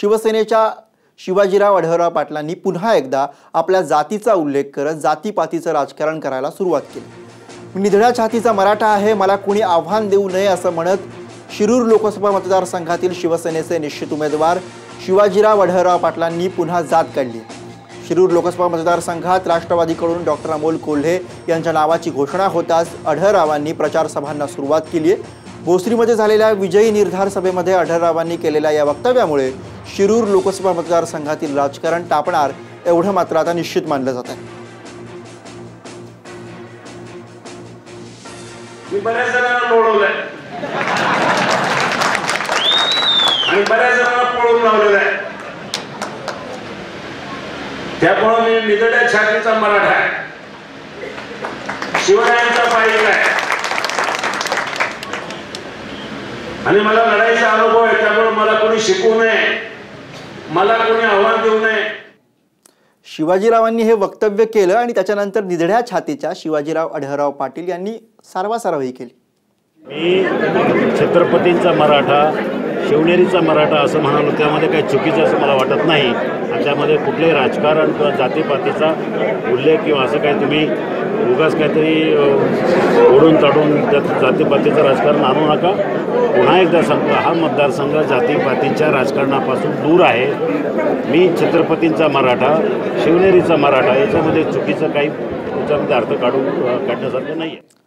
शिवसेनेच्या शिवाजीराव आढळराव पाटलांनी पुन्हा एकदा आपल्या जातीचा उल्लेख करत जातीपातीचं राजकारण करायला सुरुवात केली। मी निधड्या छातीचा मराठा आहे, मला कोणी आव्हान देऊ नये असं म्हणत शिरूर लोकसभा मतदारसंघातील शिवसेनेचे निश्चित उमेदवार शिवाजीराव आढळराव पाटलांनी पुन्हा जात काढली। शिरूर लोकसभा मतदारसंघात राष्ट्रवादीकडून डॉक्टर अमोल कोल्हे यांच्या नावाची घोषणा होताच आढळरावांनी प्रचार सभांना सुरुवात केली आहे। भोसरीमध्ये झालेल्या विजयी निर्धार सभेमध्ये आढळरावांनी केलेल्या या वक्तव्यामुळे शिरूर लोकसभा मतदारसंघातील राजकारण तापणार एवढं मात्र आता निश्चित मानलं जात आहे। मी बऱ्याच जणांना लोळवलंय आणि बऱ्याच जणांना पळून लावलेलं आहे। त्यामुळे मी निधड्या छातीचा मराठा आहे, शिवरायांचा पाईक आहे आणि मला लढाईचा अनुभव आहे। त्यामुळे मला कोणी शिकवू नये, मला कोणी आव्हान देऊ नये। शिवाजीरावांनी हे वक्तव्य केलं आणि त्याच्यानंतर निधड्या छातीच्या शिवाजीराव आढळराव पाटील यांनी सारवासारवही केली। मी छत्रपतींचा मराठा, शिवनेरीचा मराठा असं म्हणालो, त्यामध्ये काही चुकीचं असं मला वाटत नाही। आणि त्यामध्ये कुठलेही राजकारण किंवा जातीपातीचा उल्लेख किंवा असं काही तुम्ही उगाच काहीतरी ओढून ताडून जातीपातीचं राजकारण आणू नका। पुन्हा एकदा सांगतो, हा मतदारसंघ जातीपातीच्या राजकारणापासून दूर आहे। मी छत्रपतींचा मराठा, शिवनेरीचा मराठा, याच्यामध्ये चुकीचं काही त्याच्यामध्ये अर्थ काढण्यासारखं नाही आहे।